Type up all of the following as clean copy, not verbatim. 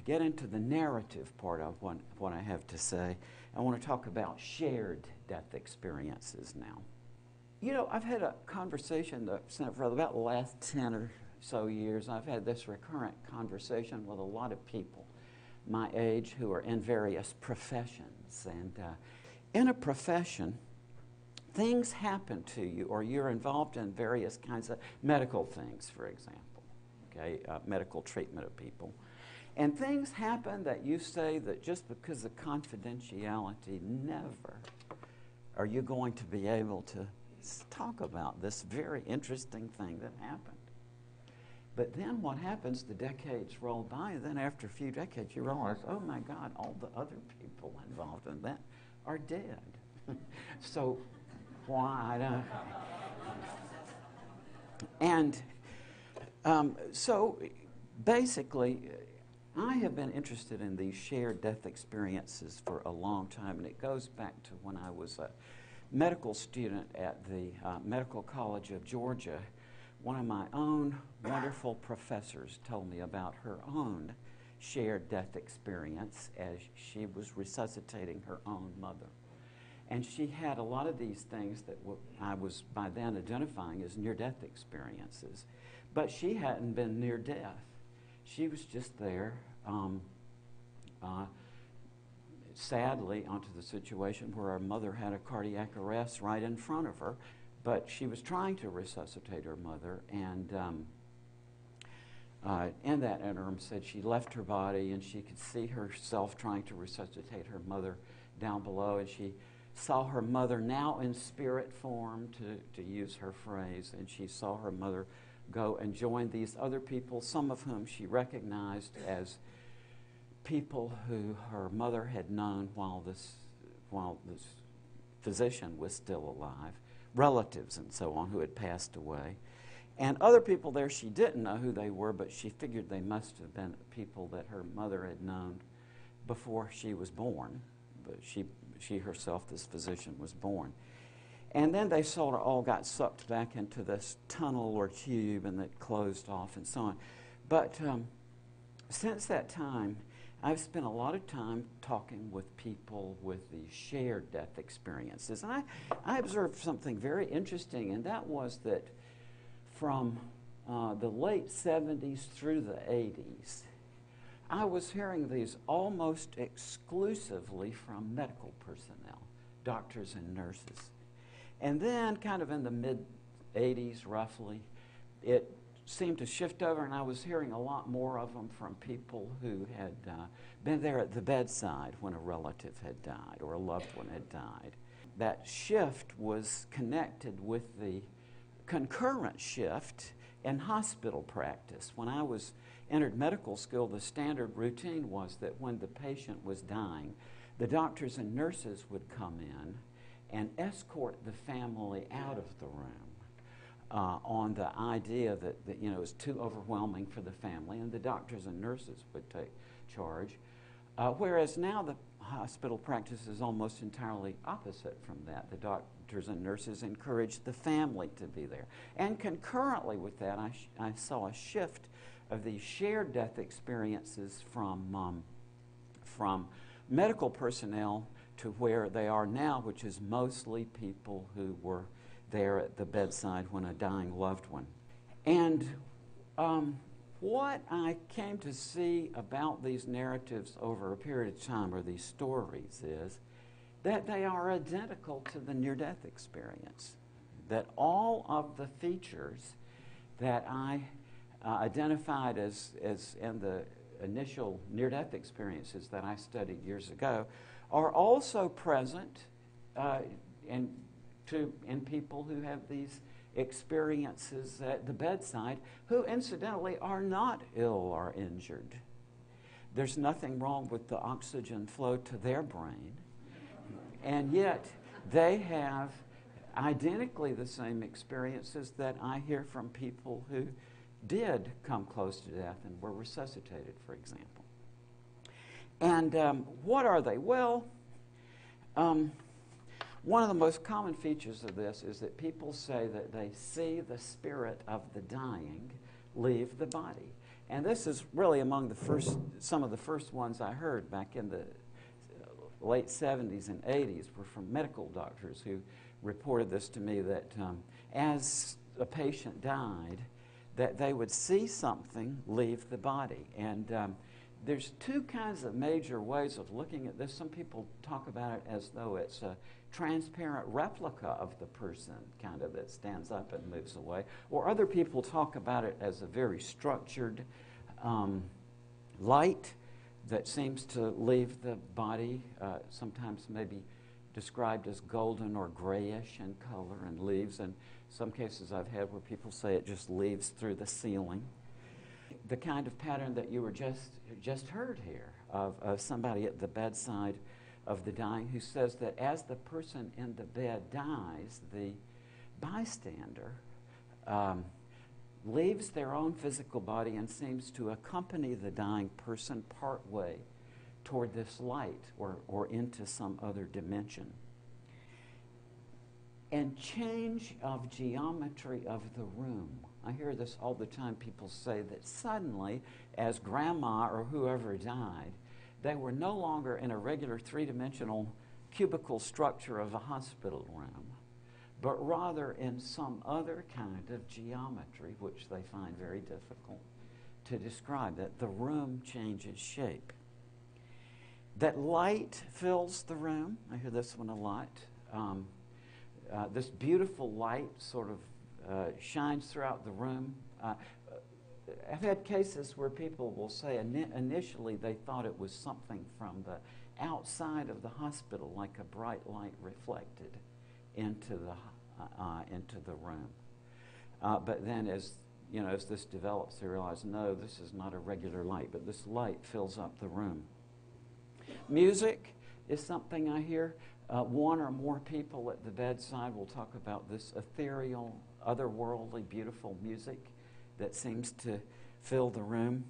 get into the narrative part of what I have to say, I want to talk about shared death experiences now. You know, I've had a conversation for about the last 10 or so years. I've had this recurrent conversation with a lot of people my age who are in various professions. And in a profession, things happen to you, or you're involved in various kinds of medical things, for example, okay, medical treatment of people. And things happen that you say that just because of confidentiality, never are you going to be able to talk about this very interesting thing that happened. But then what happens, the decades roll by, and then after a few decades you realize, oh my God, all the other people involved in that are dead. So why? And so basically, I have been interested in these shared death experiences for a long time, and it goes back to when I was a medical student at the Medical College of Georgia. One of my own wonderful professors told me about her own shared death experience as she was resuscitating her own mother. And she had a lot of these things that I was by then identifying as near-death experiences. But she hadn't been near death. She was just there, sadly, onto the situation where her mother had a cardiac arrest right in front of her. But she was trying to resuscitate her mother, and in that interim said she left her body and she could see herself trying to resuscitate her mother down below, and she saw her mother now in spirit form, to use her phrase, and she saw her mother go and join these other people, some of whom she recognized as people who her mother had known while this physician was still alive, relatives and so on who had passed away. And other people there she didn't know who they were, but she figured they must have been people that her mother had known before she was born. But she herself, this physician, was born. And then they sort of all got sucked back into this tunnel or tube, and it closed off and so on. But since that time, I've spent a lot of time talking with people with these shared death experiences. And I observed something very interesting, and that was that from the late 70s through the 80s, I was hearing these almost exclusively from medical personnel, doctors and nurses. And then kind of in the mid-80s, roughly, it seemed to shift over, and I was hearing a lot more of them from people who had been there at the bedside when a relative had died or a loved one had died. That shift was connected with the concurrent shift in hospital practice. When I entered medical school, the standard routine was that when the patient was dying, the doctors and nurses would come in and escort the family out of the room on the idea that it was too overwhelming for the family, and the doctors and nurses would take charge. Whereas now the hospital practice is almost entirely opposite from that. The doctors and nurses encourage the family to be there. And concurrently with that, I saw a shift of these shared death experiences from medical personnel to where they are now, which is mostly people who were there at the bedside when a dying loved one. And what I came to see about these narratives over a period of time, or these stories, is that they are identical to the near-death experience. That all of the features that I identified as in the initial near-death experiences that I studied years ago are also present in people who have these experiences at the bedside, who incidentally are not ill or injured. There's nothing wrong with the oxygen flow to their brain, and yet they have identically the same experiences that I hear from people who did come close to death and were resuscitated, for example. And what are they? Well, one of the most common features of this is that people say that they see the spirit of the dying leave the body. And this is really among some of the first ones I heard back in the late 70s and 80s were from medical doctors who reported this to me, that as a patient died, that they would see something leave the body. And there's two kinds of major ways of looking at this. Some people talk about it as though it's a transparent replica of the person, kind of, that stands up and moves away. Or other people talk about it as a very structured light that seems to leave the body, sometimes maybe described as golden or grayish in color, and leaves. And some cases I've had where people say it just leaves through the ceiling. The kind of pattern that you were just heard here of somebody at the bedside of the dying who says that as the person in the bed dies, the bystander leaves their own physical body and seems to accompany the dying person partway toward this light or into some other dimension. And change of geometry of the room. I hear this all the time. People say that suddenly, as grandma or whoever died, they were no longer in a regular three-dimensional cubicle structure of a hospital room, but rather in some other kind of geometry, which they find very difficult to describe, that the room changes shape. That light fills the room. I hear this one a lot. This beautiful light sort of shines throughout the room. I've had cases where people will say initially they thought it was something from the outside of the hospital, like a bright light reflected into the room. But then as this develops, they realize, no, this is not a regular light, but this light fills up the room. Music is something I hear. One or more people at the bedside will talk about this ethereal, otherworldly, beautiful music that seems to fill the room.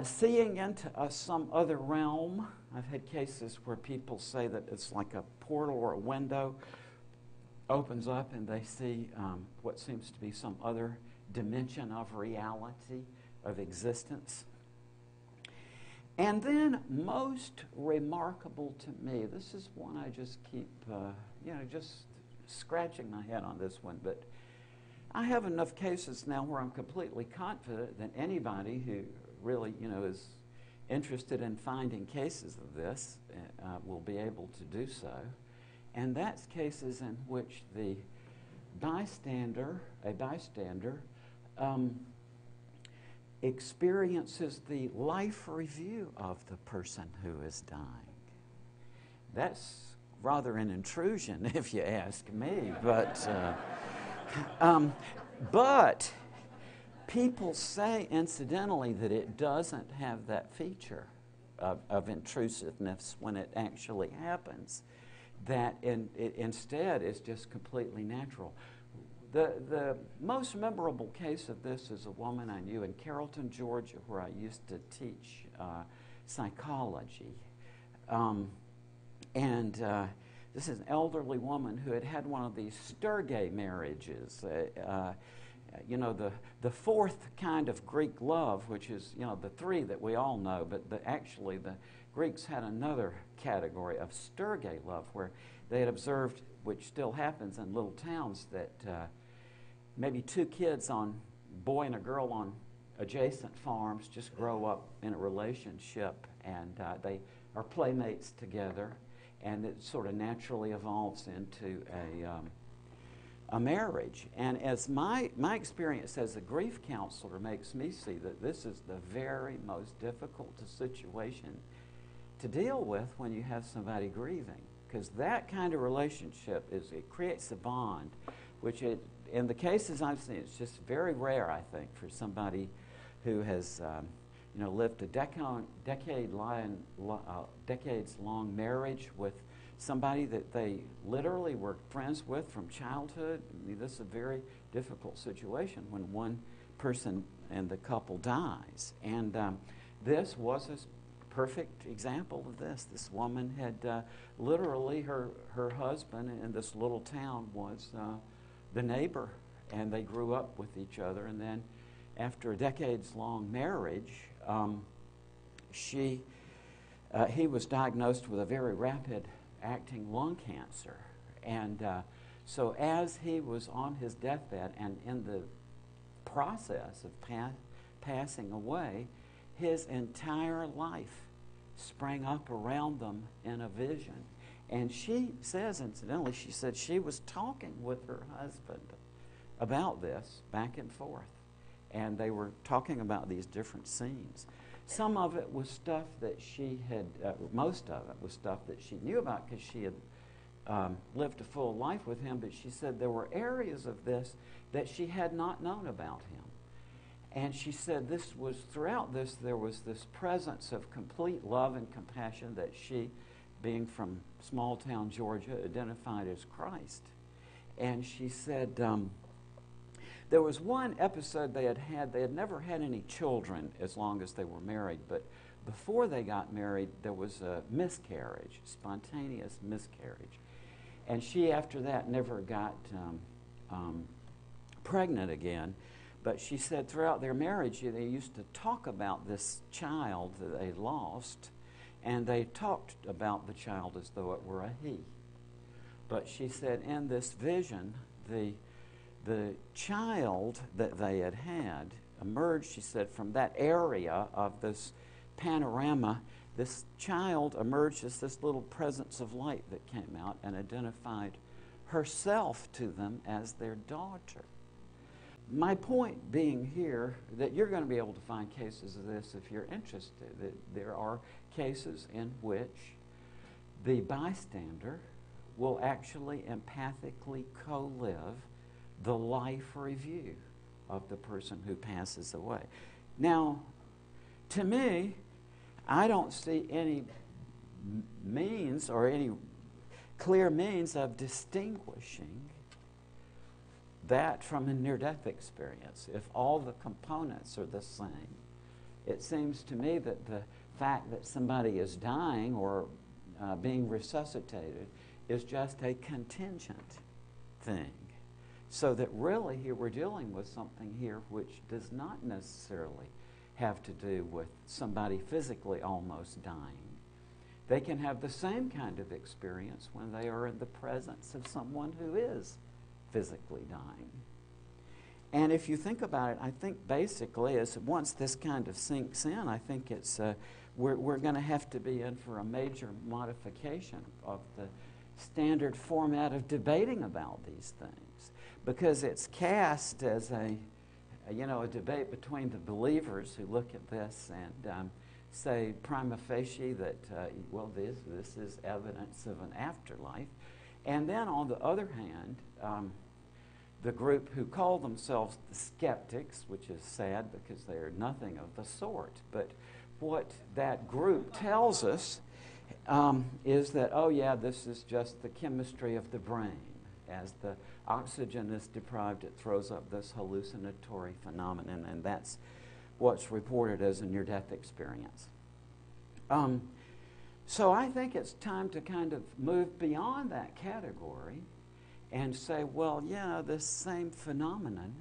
Seeing into some other realm. I've had cases where people say that it's like a portal or a window opens up and they see what seems to be some other dimension of reality, of existence. And then, most remarkable to me, this is one I just keep, just scratching my head on this one, but I have enough cases now where I'm completely confident that anybody who really, is interested in finding cases of this will be able to do so. And that's cases in which the bystander, experiences the life review of the person who is dying. That's rather an intrusion, if you ask me, but people say, incidentally, that it doesn't have that feature of intrusiveness when it actually happens, that it instead is just completely natural. The most memorable case of this is a woman I knew in Carrollton, Georgia, where I used to teach psychology. This is an elderly woman who had had one of these Sturgay marriages. The fourth kind of Greek love, which is, the three that we all know, but actually the Greeks had another category of Sturgay love where they had observed, which still happens in little towns, that maybe two kids, boy and a girl on adjacent farms, just grow up in a relationship, and they are playmates together, and it sort of naturally evolves into a marriage. And as my experience as a grief counselor makes me see that this is the very most difficult situation to deal with when you have somebody grieving, because that kind of relationship it creates a bond, which in the cases I've seen, it's just very rare, I think, for somebody who has lived a decades-long marriage with somebody that they literally were friends with from childhood. I mean, this is a very difficult situation when one person in the couple dies. And this was a perfect example of this. This woman had literally, her husband in this little town was the neighbor, and they grew up with each other. And then after a decades-long marriage, he was diagnosed with a very rapid-acting lung cancer. And so as he was on his deathbed and in the process of passing away, his entire life sprang up around them in a vision. And she says, incidentally, she said she was talking with her husband about this back and forth. And they were talking about these different scenes. Some of it was stuff that she had, most of it was stuff that she knew about because she had lived a full life with him, but she said there were areas of this that she had not known about him. And she said this was, throughout this, there was this presence of complete love and compassion that she, being from small town Georgia, identified as Christ. And she said there was one episode they had never had any children as long as they were married, but before they got married, there was a miscarriage, spontaneous miscarriage. And she, after that, never got pregnant again. But she said throughout their marriage, they used to talk about this child that they lost, and they talked about the child as though it were a he. But she said in this vision, the child that they had emerged, she said, from that area of this panorama. This child emerged as this little presence of light that came out and identified herself to them as their daughter. My point being here that you're going to be able to find cases of this if you're interested. That there are cases in which the bystander will actually empathically co-live the life review of the person who passes away. Now, to me, I don't see any means or any clear means of distinguishing that from a near-death experience. If all the components are the same, it seems to me that the fact that somebody is dying or being resuscitated is just a contingent thing. So that really here we're dealing with something here which does not necessarily have to do with somebody physically almost dying. They can have the same kind of experience when they are in the presence of someone who is physically dying. And if you think about it, I think basically as once this kind of sinks in, I think it's we're going to have to be in for a major modification of the standard format of debating about these things, because it's cast as a debate between the believers who look at this and say prima facie that this is evidence of an afterlife, and then on the other hand, the group who call themselves the skeptics, which is sad because they are nothing of the sort. But what that group tells us is that, this is just the chemistry of the brain. As the oxygen is deprived, it throws up this hallucinatory phenomenon, and that's what's reported as a near-death experience. So I think it's time to kind of move beyond that category and say, this same phenomenon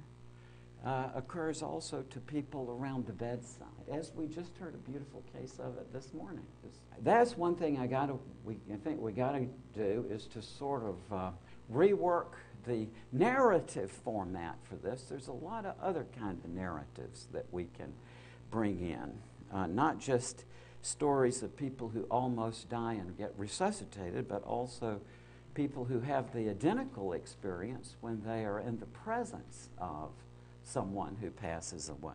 occurs also to people around the bedside, as we just heard a beautiful case of it this morning. That's one thing I think we got to do, is to sort of rework the narrative format for this. There's a lot of other kind of narratives that we can bring in, not just stories of people who almost die and get resuscitated, but also people who have the identical experience when they are in the presence of someone who passes away.